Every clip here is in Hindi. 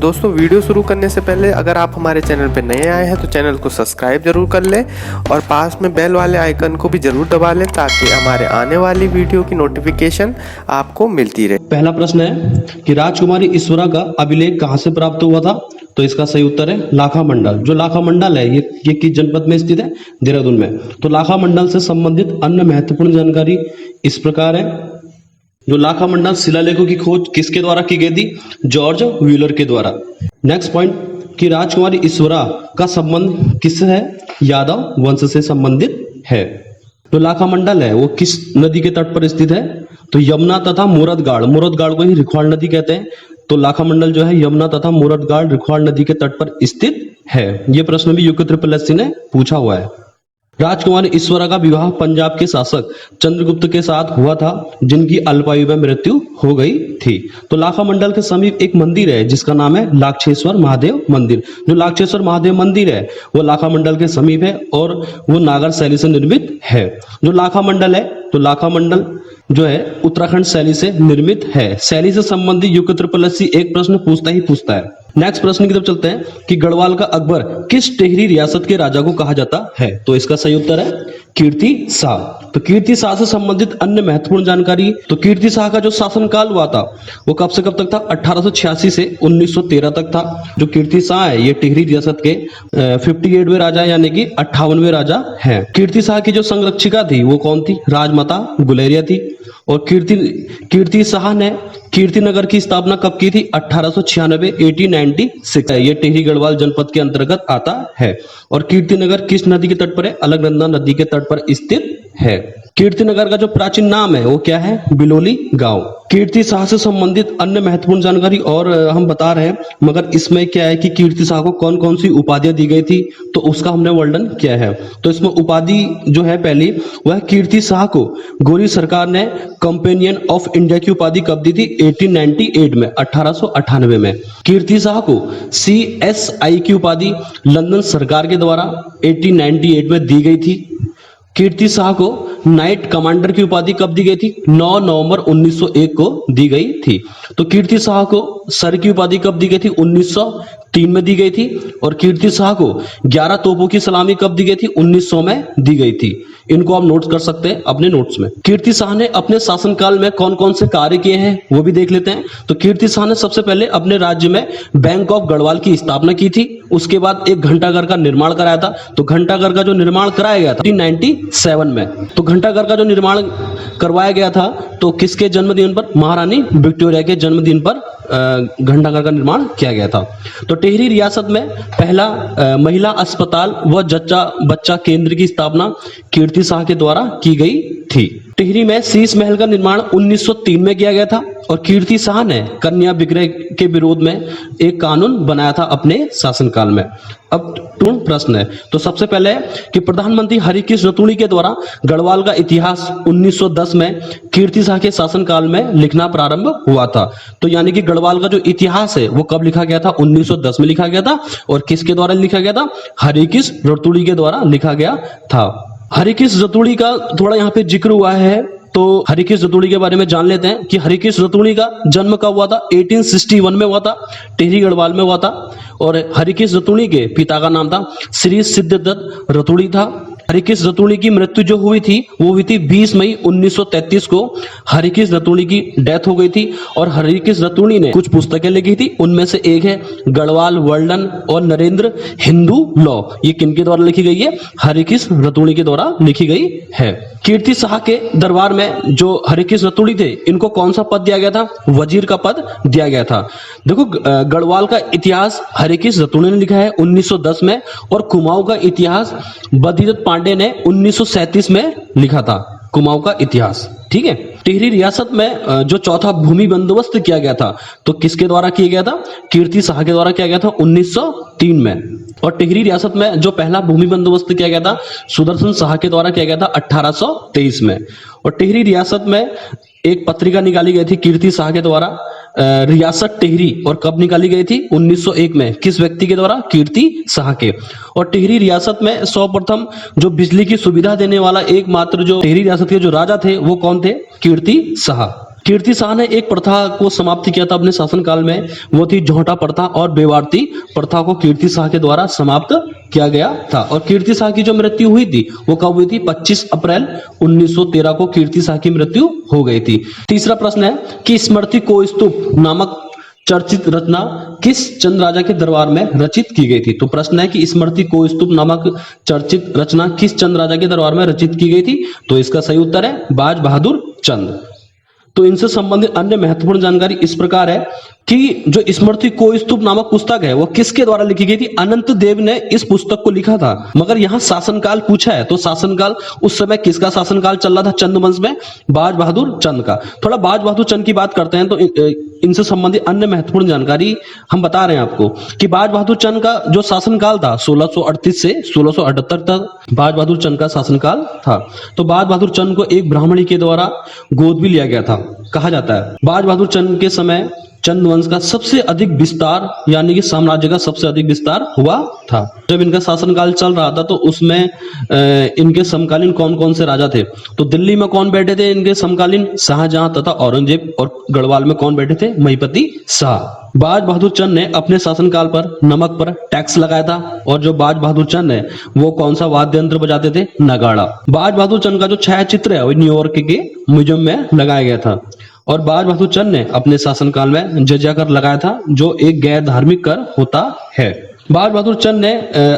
दोस्तों वीडियो शुरू करने से पहले अगर आप हमारे चैनल पर नए आए हैं तो चैनल को सब्सक्राइब जरूर कर लें और पास में बेल वाले आइकन को भी जरूर दबा लें ताकि हमारे आने वाली वीडियो की नोटिफिकेशन आपको मिलती रहे। पहला प्रश्न है कि राजकुमारी ईश्वरा का अभिलेख कहाँ से प्राप्त हुआ था? तो इसका सही उत्तर है लाखा मंडल। जो लाखा मंडल है ये किस जनपद में स्थित है? देहरादून में। तो लाखा मंडल से संबंधित अन्य महत्वपूर्ण जानकारी इस प्रकार है। जो लाखा मंडल शिलालेखों की खोज किसके द्वारा की गई थी? जॉर्ज व्हीलर के द्वारा। नेक्स्ट पॉइंट कि राजकुमारी ईश्वरा का संबंध किससे है? यादव वंश से संबंधित है। जो लाखा मंडल है वो किस नदी के तट पर स्थित है? तो यमुना तथा मोरदगाड़ को ही रिख्वाड़ नदी कहते हैं। तो लाखा मंडल जो है यमुना तथा मोरदगाड़ रिख्वाड़ नदी के तट पर स्थित है। यह प्रश्न भी यूके ट्रिपल एससी ने पूछा हुआ है। राजकुमारी ईश्वरा का विवाह पंजाब के शासक चंद्रगुप्त के साथ हुआ था जिनकी अल्पायु में मृत्यु हो गई थी। तो लाखा मंडल के समीप एक मंदिर है जिसका नाम है लाक्षेश्वर महादेव मंदिर। जो लाक्षेश्वर महादेव मंदिर है वो लाखा मंडल के समीप है और वो नागर शैली से निर्मित है। जो लाखा मंडल है तो लाखा मंडल जो है उत्तराखंड शैली से निर्मित है। शैली से संबंधित यूके ट्रिपल एससी एक प्रश्न पूछता है। नेक्स्ट प्रश्न की तरफ चलते हैं कि गढ़वाल का अकबर किस टेहरी रियासत के राजा को कहा जाता है? तो इसका सही उत्तर है कीर्ति शाह। तो कीर्ति शाह से संबंधित अन्य महत्वपूर्ण जानकारी, तो कीर्ति शाह का जो शासनकाल हुआ था वो कब से कब तक था? 1886 से 1913 तक था। जो कीर्ति शाह है ये टिहरी रियासत के 58वें राजा यानी कि 58वें राजा हैं। कीर्ति शाह की जो संरक्षिका थी वो कौन थी? राजमाता गुलेरिया थी। और कीर्ति शाह ने कीर्तिनगर की स्थापना कब की थी? 1896 1896। ये टिहरी गढ़वाल जनपद के अंतर्गत आता है। और कीर्तिनगर किस नदी के तट पर है? अलकनंदा नदी के तट पर स्थित है। कीर्तिनगर का जो प्राचीन नाम है वो क्या है? बिलोली गांव। कीर्ति शाह से संबंधित अन्य महत्वपूर्ण जानकारी और हम बता रहे हैं, मगर इसमें क्या है कि कीर्ति शाह को कौन कौन सी उपाधियां दी गई थी तो उसका हमने वर्णन किया है। तो इसमें उपाधि जो है पहली वह कीर्ति शाह को गोरी सरकार ने कंपेनियन ऑफ इंडिया की उपाधि कब दी थी? 1898 में, 1898 में। कीर्ति शाह को CSI की उपाधि लंदन सरकार के द्वारा 1898 में दी गई थी। कीर्ति शाह को नाइट कमांडर की उपाधि कब दी गई थी? 9 नवंबर 1901 को दी गई थी। तो कीर्ति शाह को सर की उपाधि कब दी गई थी? 1903 में दी गई थी। और कीर्ति शाह को 11 तोपों की सलामी कब दी गई थी? 1900 में दी गई थी। इनको आप नोट कर सकते हैं अपने नोट्स में। कीर्ति शाह ने अपने शासनकाल में कौन कौन से कार्य किए हैं वो भी देख लेते हैं। तो कीर्ति शाह ने सबसे पहले अपने राज्य में बैंक ऑफ गढ़वाल की स्थापना की थी। उसके बाद एक घंटाघर का निर्माण कराया था। तो घंटाघर का जो निर्माण कराया गया था 1997 में। तो घंटाघर का जो निर्माण करवाया गया था तो किसके जन्मदिन पर? महारानी विक्टोरिया के जन्मदिन पर घंटाघर का निर्माण किया गया था। तो टिहरी रियासत में पहला महिला अस्पताल व जच्चा बच्चा केंद्र की स्थापना कीर्ति शाह के द्वारा की गई थी। टिहरी में शीश महल का निर्माण 1903 में किया गया था। और कीर्ति शाह ने कन्या विक्रय के विरोध में एक कानून बनाया था अपने शासनकाल में। अब पूर्ण प्रश्न है। तो सबसे पहले कि प्रधानमंत्री हरिकृष्ण रतूड़ी के द्वारा गढ़वाल का इतिहास 1910 में कीर्ति शाह के शासनकाल में लिखना प्रारंभ हुआ था। तो यानी कि गढ़वाल का जो इतिहास है वो कब लिखा गया था? 1910 में लिखा गया था। और किसके द्वारा लिखा गया था? हरिकृष्ण रतूड़ी के द्वारा लिखा गया था। हरिकृष्ण रतूड़ी का थोड़ा यहाँ पे जिक्र हुआ है तो हरिकृष्ण रतूड़ी के बारे में जान लेते हैं कि हरिकृष्ण रतूड़ी का जन्म कब हुआ था? 1861 में हुआ था। टिहरी गढ़वाल में हुआ था। और हरिकृष्ण रतूड़ी के पिता का नाम था श्री सिद्धदत्त रतूड़ी था। हरिकृष्ण रतूड़ी की मृत्यु जो हुई थी वो हुई थी 20 मई 1933 को। हरिकृष्ण रतूड़ी की डेथ हो गई थी। और हरिकृष्ण रतूड़ी ने कुछ पुस्तकें लिखी थी। उनमें से एक है गढ़वाल वर्णन और नरेंद्र हिंदू लॉ। ये किनके द्वारा लिखी गई है? हरिकृष्ण रतूड़ी के द्वारा लिखी गई है। कीर्ति शाह के दरबार में जो हरिकृष्ण रतूड़ी थे इनको कौन सा पद दिया गया था? वजीर का पद दिया गया था। देखो गढ़वाल का इतिहास हरिकृष्ण रतूड़ी ने लिखा है 1910 में। और कुमाऊं का इतिहास बद्रीदत्त पांडे ने 1937 में लिखा था। कुमाऊं का इतिहास, ठीक है। टिहरी रियासत में जो चौथा भूमि बंदोबस्त किया गया था तो किसके द्वारा किया गया था? कीर्ति शाह के द्वारा किया गया था 1903 में। और टिहरी रियासत में जो पहला भूमि बंदोबस्त किया गया था सुदर्शन शाह के द्वारा किया गया था 1823 में। और टिहरी रियासत में एक पत्रिका निकाली गई थी कीर्ति शाह के द्वारा, रियासत टिहरी। और कब निकाली गई थी? 1901 में। किस व्यक्ति के द्वारा? कीर्ति शाह के। और टिहरी रियासत में सर्वप्रथम जो बिजली की सुविधा देने वाला एकमात्र जो टिहरी रियासत के जो राजा थे वो कौन थे? कीर्ति शाह। कीर्ति शाह ने एक प्रथा को समाप्त किया था अपने शासनकाल में, वो थी झोंटा प्रथा और बेवारती प्रथा को कीर्ति शाह के द्वारा समाप्त किया गया था। और कीर्ति शाह की जो मृत्यु हुई थी वो कब हुई थी? 25 अप्रैल 1913 को कीर्ति शाह की मृत्यु हो गई थी। तीसरा प्रश्न है कि स्मृति कौस्तुभ नामक चर्चित रचना किस चंद राजा के दरबार में रचित की गई थी? तो प्रश्न है कि स्मृति कौस्तुभ नामक चर्चित रचना किस चंद राजा के दरबार में रचित की गई थी? तो इसका सही उत्तर है बाज बहादुर चंद। तो इनसे संबंधित अन्य महत्वपूर्ण जानकारी इस प्रकार है कि जो स्मृति कौस्तुभ नामक पुस्तक है वो किसके द्वारा लिखी गई थी? अनंत देव ने इस पुस्तक को लिखा था। मगर यहाँ शासनकाल पूछा है तो शासनकाल उस समय किसका शासनकाल चल रहा था चंद वंश में? बाज बहादुर चंद का। थोड़ा बाज बहादुर चंद की बात करते हैं तो इनसे संबंधित अन्य महत्वपूर्ण जानकारी हम बता रहे हैं आपको कि बाज बहादुर चंद का जो शासनकाल था 1638 से 1678 तक बाज बहादुर चंद का शासनकाल था। तो बाज बहादुर चंद को एक ब्राह्मणी के द्वारा गोद भी लिया गया था। कहा जाता है बाज बहादुर चंद के समय चंद वंश का सबसे अधिक विस्तार यानी कि साम्राज्य का सबसे अधिक विस्तार हुआ था। जब इनका शासनकाल चल रहा था तो उसमें इनके समकालीन कौन कौन से राजा थे? तो दिल्ली में कौन बैठे थे इनके समकालीन? शाहजहां तथा औरंगजेब। और गढ़वाल में कौन बैठे थे? महिपति शाह। बाज बहादुर चंद ने अपने शासनकाल पर नमक पर टैक्स लगाया था। और जो बाज बहादुर चंद है वो कौन सा वाद्य यंत्र बजाते थे? नगाड़ा। बाज बहादुर चंद का जो छायाचित्र है वो न्यूयॉर्क के म्यूजियम में लगाया गया था। और बाज बहादुर चंद ने अपने शासनकाल में जजिया कर लगाया था जो एक गैर धार्मिक कर होता है। बाज बहादुर चंद ने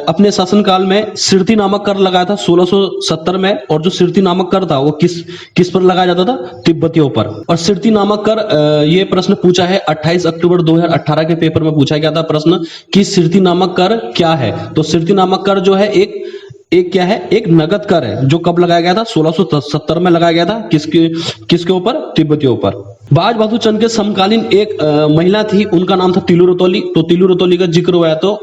अपने शासनकाल में सिरती नामक कर लगाया था 1670 में। और जो सिरती नामक कर था वो किस पर लगाया जाता था? तिब्बतियों पर। और सिरती नामक कर ये प्रश्न पूछा है 28 अक्टूबर 2018 के पेपर में पूछा गया था प्रश्न कि सिरती नामक कर क्या है? तो सिरती नामक कर जो है एक क्या है? एक नगद कर है जो कब लगाया गया था? 1670 में लगाया गया था। किसके ऊपर? तिब्बतियों पर। बाज बहादुर चंद के समकालीन एक महिला थी, उनका नाम था तिलु रतौली। तो तिलु रतौली का जिक्र हुआ है तो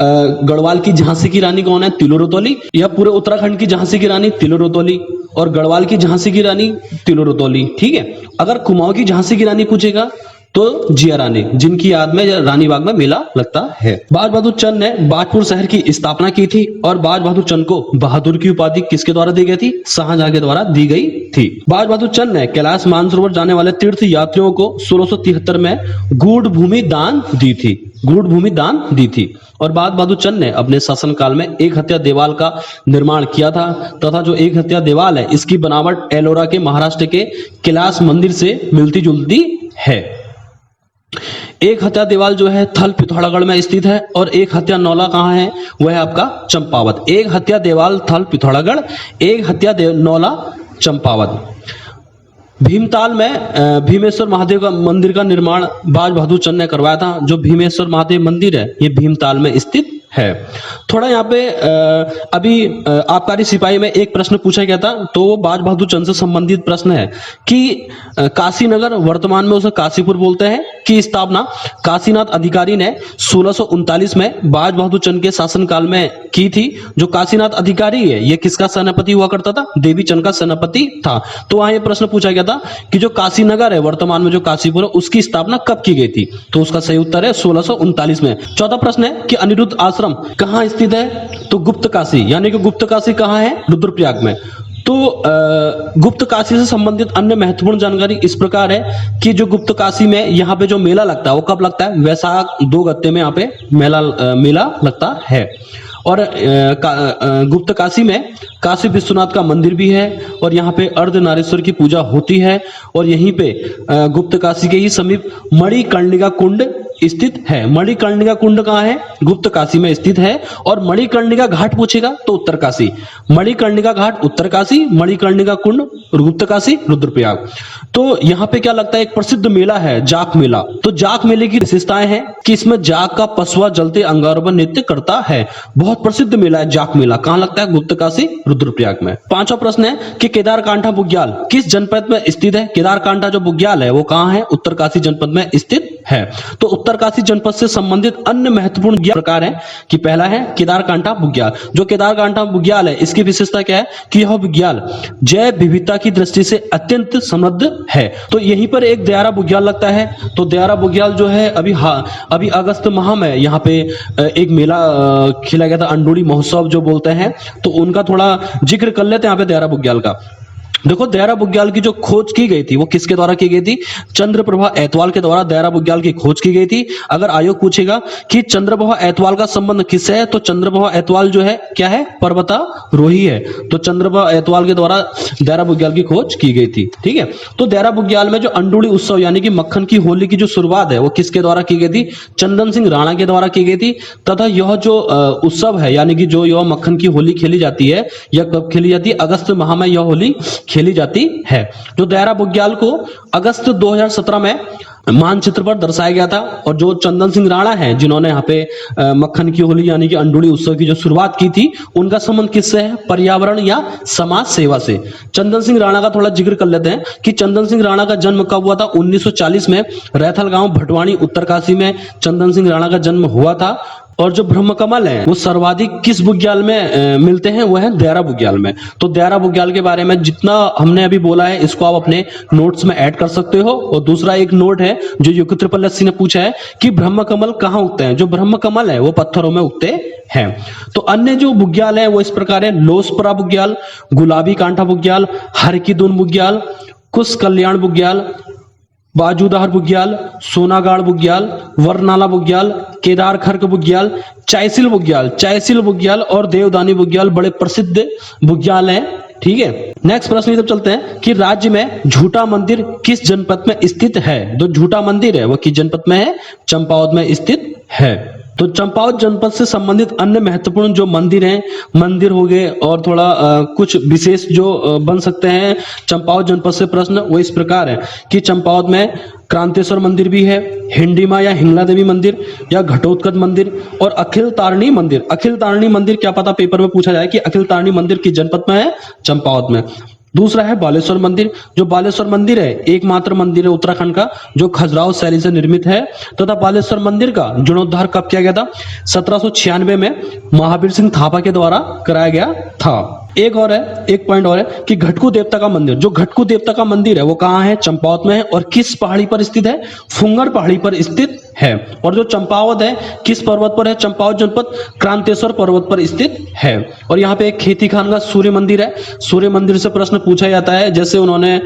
गढ़वाल की झांसी की रानी कौन है? तिलु रतौली। या पूरे उत्तराखंड की झांसी की रानी तिलु रतौली और गढ़वाल की झांसी की रानी तिलु रतौली। ठीक है। अगर कुमाऊं की झांसी की रानी पूछेगा तो जिया रानी, जिनकी याद में रानी बाग में मेला लगता है। बाज बहादुर चंद ने बाजपुर शहर की स्थापना की थी। और बाज बहादुर चंद को बहादुर की उपाधि किसके द्वारा दी गई थी? शाहजहां के द्वारा दी गई थी। बाज बहादुर चंद ने कैलाश मानसरोवर जाने वाले तीर्थ यात्रियों को 1673 में गूढ़ भूमि दान दी थी। गूढ़ भूमि दान दी थी। और बाज बहादुर चंद ने अपने शासनकाल में एक हत्या देवाल का निर्माण किया था तथा जो एक हत्या देवाल है इसकी बनावट एलोरा के महाराष्ट्र के कैलाश मंदिर से मिलती जुलती है। एक हत्या देवाल जो है थल पिथौरागढ़ में स्थित है। और एक हत्या नौला कहाँ है? वह है आपका चंपावत। एक हत्या देवाल थल पिथौरागढ़, एक हत्या नौला चंपावत। भीमताल में भीमेश्वर महादेव का मंदिर का निर्माण बाज बहादुर चंद ने करवाया था। जो भीमेश्वर महादेव मंदिर है ये भीमताल में स्थित है। थोड़ा यहाँ पे अभी आबकारी सिपाही में एक प्रश्न पूछा गया था तो वो बाज बहादुर चंद से संबंधित प्रश्न है कि काशीनगर, वर्तमान में उसे काशीपुर बोलते हैं, की स्थापना काशीनाथ अधिकारी ने 1639 में बाज बहादुर चंद के शासनकाल में की थी। जो काशीनाथ अधिकारी है ये किसका सेनापति हुआ करता था? देवी चंद का सेनापति था। तो वहां ये प्रश्न पूछा गया था कि जो काशीनगर है वर्तमान में जो काशीपुर है उसकी स्थापना कब की गई थी? तो उसका सही उत्तर है 1639 में। चौथा प्रश्न है कि अनिरुद्ध आश्रम कहां स्थित है? तो गुप्त काशी, यानी कि गुप्त काशी कहां है? रुद्रप्रयाग में। तो गुप्त काशी से संबंधित अन्य महत्वपूर्ण जानकारी इस प्रकार है कि जो गुप्त काशी में यहाँ पे जो मेला लगता है वो कब लगता है? वैशाख 2 गत्ते में यहाँ पे मेला लगता है। और गुप्त काशी में काशी विश्वनाथ का मंदिर भी है और यहाँ पे अर्धनारीश्वर की पूजा होती है। और यहीं पे गुप्त काशी के ही समीप मणिकर्णिका कुंड स्थित है। मणिकर्णिका कुंड कहाँ है? गुप्त काशी में स्थित है। और मणिकर्णिका घाट पूछेगा तो उत्तर काशी। मणिकर्णिका घाट उत्तर काशी, मणिकर्णिका कुंड गुप्त काशी, रुद्रप्रयाग। तो यहाँ पे क्या लगता है? एक प्रसिद्ध मेला है जाक मेला। तो जाक मेले की विशेषताएं हैं कि इसमें जाक का पशुआ जलते अंगारों पर नृत्य करता है। बहुत प्रसिद्ध मेला है जाक मेला। कहाँ लगता है? गुप्त काशी, रुद्रप्रयाग में। पांचवा प्रश्न है कि केदारकांठा बुग्याल किस जनपद में स्थित है? केदारकांठा जो बुग्याल है वो कहाँ है? उत्तरकाशी जनपद में स्थित है। तो उत्तरकाशी जनपद से संबंधित अन्य महत्वपूर्ण ज्ञान प्रकार है कि पहला है केदारकांठा बुग्याल। जो केदारकांठा बुग्याल है इसकी विशेषता क्या है? कि यह बुग्याल जैव विविधता की दृष्टि से अत्यंत समृद्ध है। तो यहीं पर एक दयारा बुग्याल लगता है। तो दयारा बुग्याल जो है अभी अगस्त माह में यहाँ पे एक मेला खिला गया था, अंडोड़ी महोत्सव जो बोलते हैं। तो उनका थोड़ा जिक्र कर लेते हैं यहाँ पे दयारा बुग्याल का। देखो देहरा बुग्याल की जो खोज की गई थी वो किसके द्वारा की गई थी? चंद्रप्रभा ऐतवाल के द्वारा देहरा बुग्याल की खोज की गई थी। अगर आयोग पूछेगा कि चंद्रप्रभा ऐतवाल का संबंध किससे है, तो चंद्रप्रभा ऐतवाल जो है क्या है? पर्वतारोही है। तो चंद्रप्रभा ऐतवाल के द्वारा देहरा बुग्याल की खोज की गई थी। ठीक है, तो देहरा बुग्याल में जो अंडूड़ी उत्सव यानी कि मक्खन की होली की जो शुरुआत है वो किसके द्वारा की गई थी? चंदन सिंह राणा के द्वारा की गई थी। तथा यह जो उत्सव है यानी कि जो यह मक्खन की होली खेली जाती है, यह कब खेली जाती है? अगस्त माह में यह होली खेली जाती है। जो देहरा बुग्याल को अगस्त 2017 में मानचित्र पर दर्शाया गया था। और जो चंदन सिंह राणा हैं जिन्होंने यहाँ पे मक्खन की होली यानी कि अंडूड़ी उत्सव की जो शुरुआत की थी, उनका संबंध किससे है? पर्यावरण या समाज सेवा से। चंदन सिंह राणा का थोड़ा जिक्र कर लेते हैं कि चंदन सिंह राणा का जन्म कब हुआ था? 1940 में रैथल गांव भटवाणी उत्तरकाशी में चंदन सिंह राणा का जन्म हुआ था। और जो ब्रह्म कमल है वो सर्वाधिक किस बुग्याल में मिलते हैं? वो है देहरा बुग्याल में। तो देहरा बुग्याल के बारे में जितना हमने अभी बोला है इसको आप अपने नोट्स में ऐड कर सकते हो। और दूसरा एक नोट है जो यूके ट्रिपल एससी ने पूछा है कि ब्रह्म कमल कहाँ उगते हैं? जो ब्रह्म कमल है वो पत्थरों में उगते हैं। तो अन्य जो बुग्याल है वो इस प्रकार है: लोसपरा बुग्याल, गुलाबी कांठा बुग्याल, हरकीदुन बुग्याल, कुश कल्याण बुग्याल, बाजूदार बुग्याल, सोनागाड़ बुग्याल, वरनाला बुग्याल, केदार खर्क बुग्याल, चायसिल बुग्याल और देवदानी बुग्याल बड़े प्रसिद्ध बुग्याल हैं। ठीक है, नेक्स्ट प्रश्न की तरफ चलते हैं कि राज्य में झूठा मंदिर किस जनपद में स्थित है? जो झूठा मंदिर है वो किस जनपद में है? चंपावत में स्थित है। तो चंपावत जनपद से संबंधित अन्य महत्वपूर्ण जो मंदिर हैं, मंदिर हो गए और थोड़ा कुछ विशेष जो बन सकते हैं चंपावत जनपद से प्रश्न, वो इस प्रकार है कि चंपावत में क्रांतेश्वर मंदिर भी है, हिंडीमा या हिंगला देवी मंदिर या घटोत्कच मंदिर और अखिल तारिणी मंदिर। अखिल तारिणी मंदिर क्या पता पेपर में पूछा जाए कि अखिल तारिणी मंदिर किस जनपद में है? चंपावत में। दूसरा है बालेश्वर मंदिर। जो बालेश्वर मंदिर है एकमात्र मंदिर है उत्तराखंड का जो खजुराहो शैली से निर्मित है। तथा बालेश्वर मंदिर का जीर्णोद्धार कब किया गया था? 1796 में महावीर सिंह थापा के द्वारा कराया गया था। एक और है, एक पॉइंट और है कि घटकू देवता का मंदिर। जो घटकू देवता का मंदिर है वो कहाँ है? चंपावत में है। और किस पहाड़ी पर स्थित है? फुंगर पहाड़ी पर स्थित है। और जो चंपावत है किस पर्वत पर है? चंपावत जनपद क्रांतेश्वर पर्वत पर स्थित है। और यहाँ पे एक खेती खान का सूर्य मंदिर है। सूर्य मंदिर से प्रश्न पूछा जाता है, जैसे उन्होंने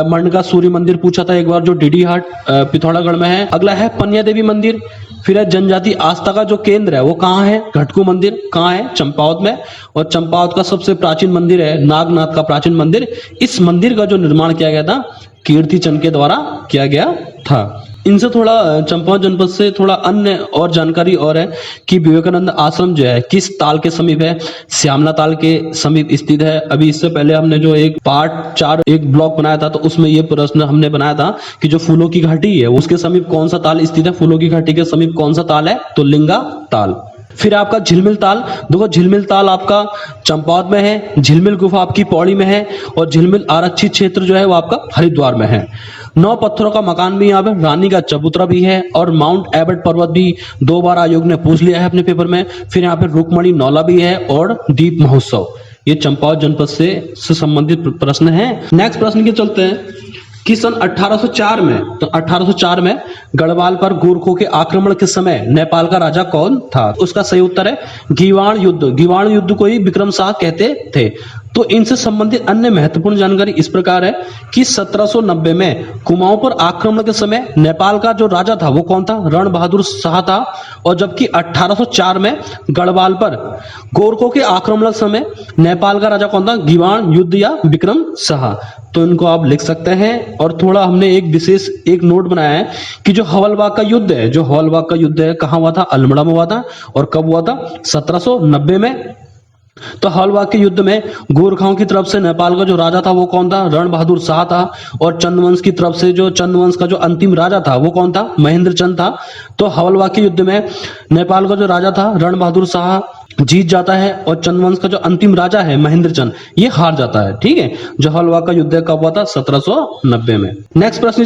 मंड का सूर्य मंदिर पूछा था एक बार, जो डीडी हाट पिथौरागढ़ में है। अगला है पनिया देवी मंदिर। फिर है जनजाति आस्था का जो केंद्र है वो कहाँ है? घटकू मंदिर। कहाँ है? चंपावत में। और चंपावत का सबसे प्राचीन मंदिर है नागनाथ का प्राचीन मंदिर। इस मंदिर का जो निर्माण किया गया था कीर्ति चंद के द्वारा किया गया था। इनसे थोड़ा चंपावत जनपद से थोड़ा अन्य और जानकारी और है कि विवेकानंद आश्रम जो है किस ताल के समीप है? श्यामला ताल के समीप स्थित है। अभी इससे पहले हमने जो एक पार्ट 4 एक ब्लॉग बनाया था तो उसमें ये प्रश्न हमने बनाया था कि जो फूलों की घाटी है उसके समीप कौन सा ताल स्थित है? फूलों की घाटी के समीप कौन सा ताल है? तो लिंगा ताल। फिर आपका झिलमिल ताल। देखो झिलमिल ताल आपका चंपावत में है, झिलमिल गुफा आपकी पौड़ी में है और झिलमिल आरक्षित क्षेत्र जो है वो आपका हरिद्वार में है। 9 पत्थरों का मकान भी यहाँ पे, रानी का चबूतरा भी है और माउंट एबट पर्वत भी 2 बार आयोग ने पूछ लिया है अपने पेपर में। फिर यहाँ पे रुक्मणी नौला भी है और दीप महोत्सव। ये चंपावत जनपद से संबंधित प्रश्न है। नेक्स्ट प्रश्न के चलते हैं कि सन 1804 में, तो 1804 में गढ़वाल पर गोरखों के आक्रमण के समय नेपाल का राजा कौन था? उसका सही उत्तर है गीवाण युद्ध। गीवाण युद्ध को ही विक्रम शाह कहते थे। तो इनसे संबंधित अन्य महत्वपूर्ण जानकारी इस प्रकार है कि 1790 में कुमाऊं पर आक्रमण के समय नेपाल का जो राजा था वो कौन था? रण बहादुर शाह था। और जबकि 1804 में गढ़वाल पर गोरखों के आक्रमण के समय नेपाल का राजा कौन था? गीवाण युद्ध या विक्रम शाह। तो इनको आप लिख सकते हैं। और थोड़ा हमने एक विशेष एक नोट बनाया है कि जो हवलबाग का युद्ध है, जो हवलबाग का युद्ध है कहाँ हुआ था? अल्मोड़ा में हुआ था। और कब हुआ था? 1790 में। तो हवलबाग के युद्ध में गोरखाओं की तरफ से नेपाल का जो राजा था वो कौन था? रण बहादुर शाह था। और चंद्रवंश की तरफ से जो चंद्रवंश का जो अंतिम राजा था वो कौन था? महेंद्र चंद था। तो हवलबाग के युद्ध में नेपाल का जो राजा था रण बहादुर शाह जीत जाता है और चंद्रवंश का जो अंतिम राजा है महेंद्र चंद ये हार जाता है। ठीक है, जो हवलबाग का युद्ध कब हुआ था? 1790 में। नेक्स्ट प्रश्न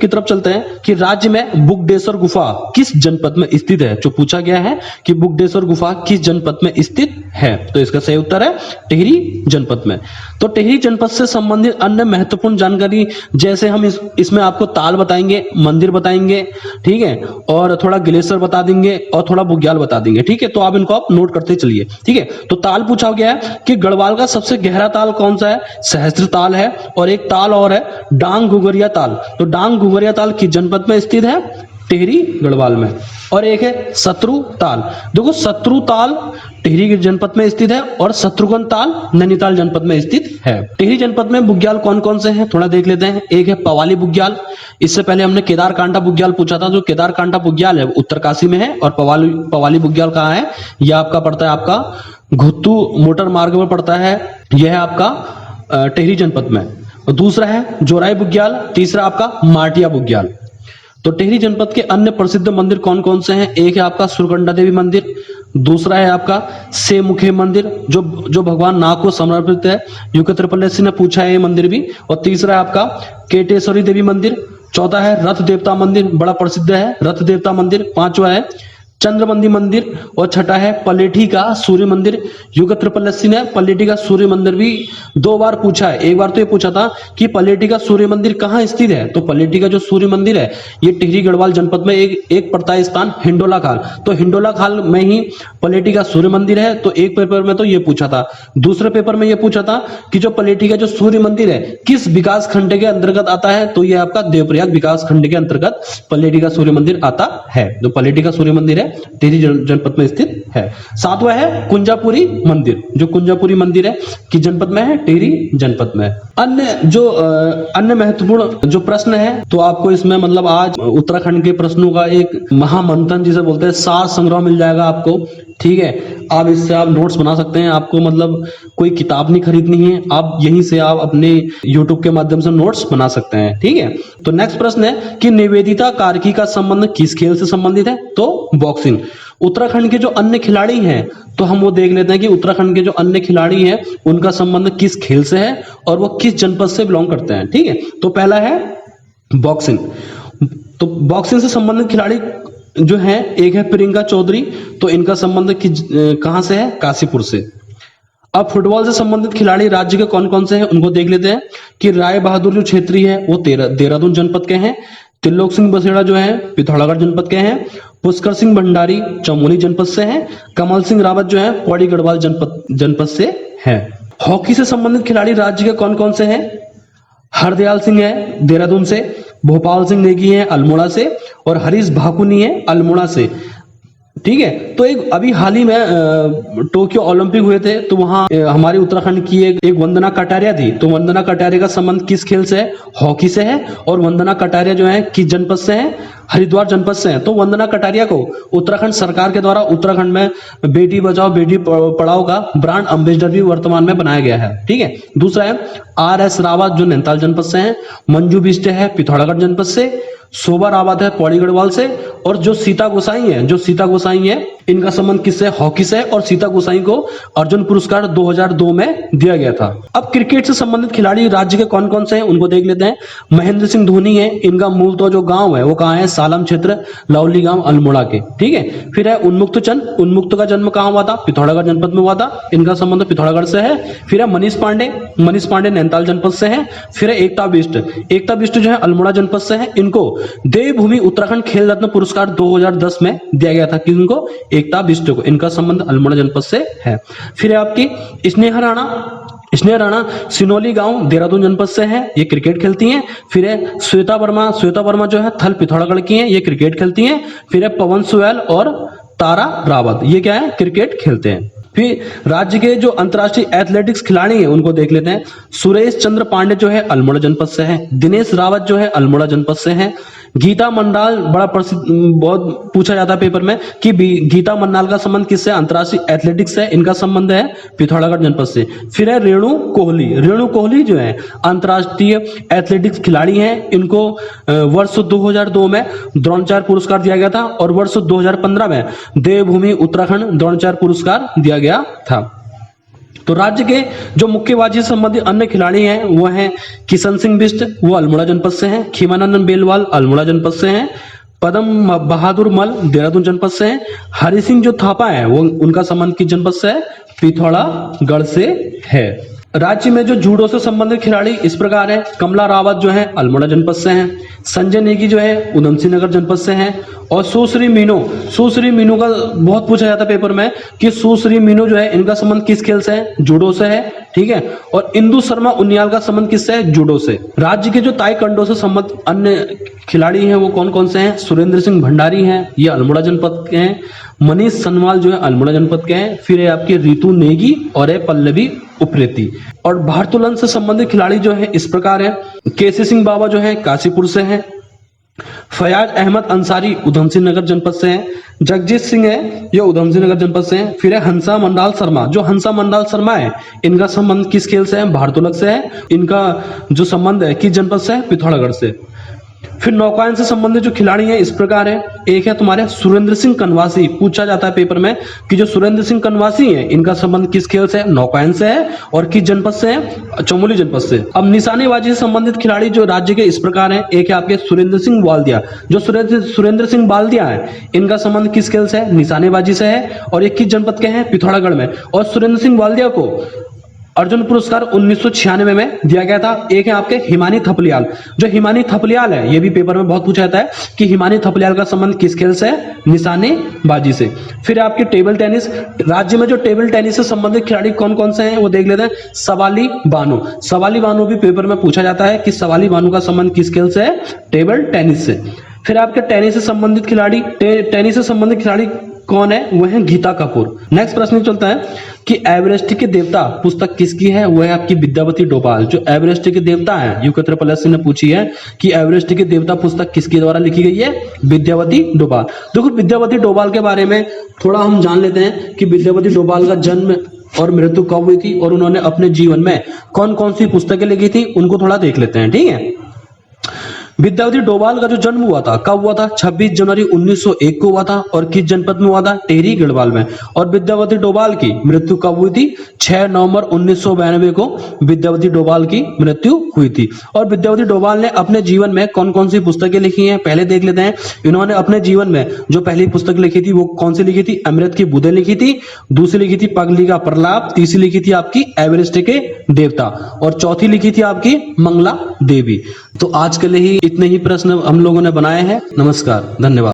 की तरफ चलते हैं कि राज्य में बुगडेश्वर गुफा किस जनपद में स्थित है? जो पूछा गया है कि बुगडेश्वर गुफा किस जनपद में स्थित है? तो इसका सही उत्तर है टिहरी जनपद में। तो टिहरी जनपद से संबंधित अन्य महत्वपूर्ण जानकारी जैसे हम इसमें आपको ताल बताएंगे, मंदिर बताएंगे, ठीक है, और थोड़ा ग्लेशियर बता देंगे और थोड़ा बुग्याल बता देंगे। ठीक है, तो आप इनको आप नोट करते बढ़ते चलिए। ठीक है, तो ताल पूछा गया है कि गढ़वाल का सबसे गहरा ताल कौन सा है? सहस्त्र ताल है। और एक ताल और है डांग घुघरिया ताल। तो डांग घुघरिया ताल किस जनपद में स्थित है? टिहरी गढ़वाल में। और एक है शत्रु ताल। देखो शत्रु ताल टिहरी जनपद में स्थित है और शत्रुघ्न ताल नैनीताल जनपद में स्थित है। टिहरी जनपद में बुग्याल कौन कौन से हैं थोड़ा देख लेते हैं। एक है पवाली बुग्याल। इससे पहले हमने केदारकांटा बुग्याल पूछा था। जो केदारकांटा बुग्याल है उत्तरकाशी में है। और पवाली बुग्याल कहाँ है? यह आपका पड़ता है आपका घुत्तू मोटर मार्ग में पड़ता है। यह है आपका टिहरी जनपद में। और दूसरा है जोराई बुग्याल। तीसरा आपका माटिया बुग्याल। तो टिहरी जनपद के अन्य प्रसिद्ध मंदिर कौन कौन से हैं? एक है आपका सुरकंडा देवी मंदिर। दूसरा है आपका सेमुखे मंदिर जो भगवान नाग को समर्पित है। यूके त्रिपल्लेसी ने पूछा है ये मंदिर भी। और तीसरा है आपका केटेश्वरी देवी मंदिर। चौथा है रथ देवता मंदिर, बड़ा प्रसिद्ध है रथ देवता मंदिर। पांचवा है चंद्रमंदी मंदिर। और छठा है पलेठी का सूर्य मंदिर। यूके त्रिपल्लेसी ने पलेठी का सूर्य मंदिर भी 2 बार पूछा है। एक बार तो ये पूछा था कि पलेठी का सूर्य मंदिर कहाँ स्थित है। तो पलेठी का जो सूर्य मंदिर है ये टिहरी गढ़वाल जनपद में एक पड़ता है स्थान हिंडोला खाल। तो हिंडोला खाल में ही पलेठी का सूर्य मंदिर है। तो एक पेपर में तो ये पूछा था। दूसरे पेपर में ये पूछा था कि जो पलेठी का जो सूर्य मंदिर है किस विकास खंड के अंतर्गत आता है। तो ये आपका देवप्रयाग विकास खंड के अंतर्गत पलेठी का सूर्य मंदिर आता है। जो पलेठी का सूर्य मंदिर है टिहरी जनपद में स्थित है। सातवां है कुंजापुरी मंदिर। जो कुंजापुरी मंदिर है किस जनपद में है? टिहरी जनपद में। अन्य महत्वपूर्ण जो प्रश्न है तो आपको इसमें मतलब आज उत्तराखंड के प्रश्नों का एक महामंथन जिसे बोलते हैं सार संग्रह मिल जाएगा आपको। ठीक है, आप इससे आप नोट्स बना सकते हैं। आपको मतलब कोई किताब नहीं खरीदनी है, आप यहीं से आप अपने YouTube के माध्यम से नोट्स बना सकते हैं। ठीक है, तो नेक्स्ट प्रश्न है कि निवेदिता कार्की का संबंध किस खेल से संबंधित है? तो बॉक्सिंग। उत्तराखंड के जो अन्य खिलाड़ी हैं तो हम वो देख लेते हैं कि उत्तराखंड के जो अन्य खिलाड़ी हैं उनका संबंध किस खेल से है और वो किस जनपद से बिलोंग करते हैं। ठीक है, तो पहला है बॉक्सिंग। तो बॉक्सिंग से संबंधित खिलाड़ी जो है एक है प्रियंका चौधरी। तो इनका संबंध कहां से है? काशीपुर से। अब फुटबॉल से संबंधित खिलाड़ी राज्य के कौन कौन से हैं उनको देख लेते हैं कि राय बहादुर जो क्षेत्री है वो देहरादून जनपद के हैं। त्रिलोक सिंह बसेड़ा जो है पिथौरागढ़ जनपद के हैं। पुष्कर सिंह भंडारी चमोली जनपद से हैं। कमल सिंह रावत जो है पौड़ी गढ़वाल जनपद से हैं। हॉकी से संबंधित खिलाड़ी राज्य के कौन कौन से हैं? हरदयाल सिंह है देहरादून से। भोपाल सिंह नेगी है अल्मोड़ा से। और हरीश भाकुनी है अल्मोड़ा से। ठीक है, तो एक अभी हाल ही में टोक्यो ओलंपिक हुए थे तो वहां हमारे उत्तराखंड की एक वंदना कटारिया थी। तो वंदना कटारिया का संबंध किस खेल से है? हॉकी से है। और वंदना कटारिया जो है किस जनपद से है? हरिद्वार जनपद से है। तो वंदना कटारिया को उत्तराखंड सरकार के द्वारा उत्तराखंड में बेटी बचाओ बेटी पढ़ाओ का ब्रांड एम्बेसडर भी वर्तमान में बनाया गया है। ठीक है, दूसरा है RS रावत जो नैनीताल जनपद से है। मंजू बिष्ट है पिथौरागढ़ जनपद से। शोभा रावत है पौड़ी गढ़वाल से। और जो सीता गोसाई है इनका संबंध किससे? हॉकी से। और सीता गोसाई को अर्जुन पुरस्कार 2002 में दिया गया था। अब क्रिकेट से संबंधित खिलाड़ी राज्य के कौन कौन से हैं उनको देख लेते हैं। महेंद्र सिंह धोनी है। इनका मूल तो जो गांव है वो कहाँ है? सालम क्षेत्र लवली गांव अल्मोड़ा के। ठीक है, फिर है उन्मुक्त चंद। उन्मुक्त का जन्म कहाँ हुआ था? पिथौरागढ़ जनपद में हुआ था। इनका संबंध पिथौरागढ़ से है। फिर है मनीष पांडे नैनीताल जनपद से है। फिर है एकता बिष्ट जो है अल्मोड़ा जनपद से है। इनको देवभूमि उत्तराखंड खेल रत्न पुरस्कार 2010 में दिया गया था। किनको? एकता बिष्ट को। इनका संबंध अल्मोड़ा जनपद से है। फिर है आपकी स्नेहा राणा सिनोली गांव देहरादून जनपद से है। ये क्रिकेट खेलती हैं। फिर है श्वेता वर्मा जो है थल पिथौरागढ़ की हैं। ये क्रिकेट खेलती हैं। फिर है पवन सुयल और तारा रावत, ये क्या है? क्रिकेट खेलते हैं। फिर राज्य के जो अंतर्राष्ट्रीय एथलेटिक्स खिलाड़ी हैं उनको देख लेते हैं। सुरेश चंद्र पांडे जो है अल्मोड़ा जनपद से है। दिनेश रावत जो है अल्मोड़ा जनपद से है। गीता मंडाल बड़ा प्रसिद्ध, बहुत पूछा जाता है पेपर में कि गीता मंडाल का संबंध किससे? अंतर्राष्ट्रीय एथलेटिक्स से। इनका संबंध है पिथौरागढ़ जनपद से। फिर है रेणु कोहली जो है अंतर्राष्ट्रीय एथलेटिक्स खिलाड़ी हैं। इनको वर्ष 2002 में द्रोणाचार्य पुरस्कार दिया गया था। और वर्ष 2015 में देवभूमि उत्तराखंड द्रोणाचार्य पुरस्कार दिया गया था। तो राज्य के जो मुक्केबाजी से संबंधित अन्य खिलाड़ी हैं वो हैं किशन सिंह बिष्ट, वो अल्मोड़ा जनपद से हैं। खीमानंदन बेलवाल अल्मोड़ा जनपद से हैं। पदम बहादुर मल देहरादून जनपद से हैं। हरि सिंह जो थापा है वो उनका संबंध किस जनपद से है? पिथौरागढ़ से है। राज्य में जो जूडो से संबंधित खिलाड़ी इस प्रकार है। कमला रावत जो है अल्मोड़ा जनपद से हैं। संजय नेगी जो है उधमसिंह नगर जनपद से हैं। और सुश्री मीनू का बहुत पूछा जाता है पेपर में कि सुश्री मीनू जो है इनका संबंध किस खेल से है? जूडो से है, ठीक है। और इंदु शर्मा उनियाल का संबंध किससे है? जूडो से। राज्य के जो ताइक्वांडो से संबंध अन्य खिलाड़ी हैं वो कौन कौन से हैं? सुरेंद्र सिंह भंडारी हैं, ये अल्मोड़ा जनपद के हैं। मनीष सनवाल जो है अल्मोड़ा जनपद के हैं। फिर है आपके रितु नेगी और है पल्लवी उप्रेती। और भारोत्तोलन से संबंधित खिलाड़ी जो है इस प्रकार है। केसी सिंह बाबा जो है काशीपुर से है। फयाज अहमद अंसारी उधमसिंह नगर जनपद से हैं। जगजीत सिंह है ये उधमसिंह नगर जनपद से हैं। फिर है हंसा मंडाल शर्मा, जो हंसा मंडाल शर्मा है इनका संबंध किस खेल से है? भारोत्तोलन से है। इनका जो संबंध है किस जनपद से है? पिथौरागढ़ से। फिर नौकायन से संबंधित जो खिलाड़ी हैं इस प्रकार है। एक है तुम्हारे सुरेंद्र सिंह कनवासी, पूछा जाता है पेपर में कि जो सुरेंद्र सिंह कनवासी हैं इनका संबंध किस खेल से है? नौकायन से है। और किस जनपद से है? चमोली जनपद से। अब निशानेबाजी से संबंधित खिलाड़ी जो राज्य के इस प्रकार हैं। एक है आपके सुरेंद्र सिंह बालदिया, जो सुरेंद्र सिंह बालदिया है इनका संबंध किस खेल से है? निशानेबाजी से है। और ये किस जनपद के हैं? पिथौरागढ़ में। और सुरेंद्र सिंह बालदिया को अर्जुन पुरस्कार 1996 में दिया गया था। एक है आपके हिमानी थपलियाल, जो हिमानी थपलियाल है ये भी पेपर में बहुत पूछा जाता है कि हिमानी थपलियाल का संबंध किस खेल से है? निशानेबाजी से। फिर आपके टेबल टेनिस, राज्य में जो टेबल टेनिस से संबंधित खिलाड़ी कौन कौन से हैं वो देख लेते हैं। सवाली बानो भी पेपर में पूछा जाता है कि सवाली बानो का संबंध किस खेल से है? टेबल टेनिस से। फिर आपके टेनिस से संबंधित खिलाड़ी कौन है? वो है गीता कपूर। नेक्स्ट प्रश्न चलता है कि एवरेस्ट के देवता पुस्तक किसकी है? वो है आपकी विद्यावती डोभाल, जो एवरेस्ट के देवता है। यूके प्लस ने पूछी है कि एवरेस्ट के देवता पुस्तक किसके द्वारा लिखी गई है? विद्यावती डोभाल। देखो विद्यावती डोभाल के बारे में थोड़ा हम जान लेते हैं कि विद्यावती डोभाल का जन्म और मृत्यु कब हुई थी और उन्होंने अपने जीवन में कौन कौन सी पुस्तकें लिखी थी उनको थोड़ा देख लेते हैं, ठीक है। विद्यावती डोभाल का जो जन्म हुआ था कब हुआ था? 26 जनवरी 1901 को हुआ था। और किस जनपद में हुआ था? टिहरी गढ़वाल में। और विद्यावती डोभाल की मृत्यु कब हुई थी? 6 नवंबर 1992 को विद्यावती डोभाल की मृत्यु हुई थी। और विद्यावती डोभाल ने अपने जीवन में कौन कौन सी पुस्तकें लिखी हैं पहले देख लेते हैं। इन्होंने अपने जीवन में जो पहली पुस्तक लिखी थी वो कौन सी लिखी थी? अमृत की बूंदें लिखी थी। दूसरी लिखी थी पगली का प्रलाप। तीसरी लिखी थी आपकी एवरेस्ट के देवता। और चौथी लिखी थी आपकी मंगला देवी। तो आज के लिए ही इतने ही प्रश्न हम लोगों ने बनाए हैं। नमस्कार, धन्यवाद।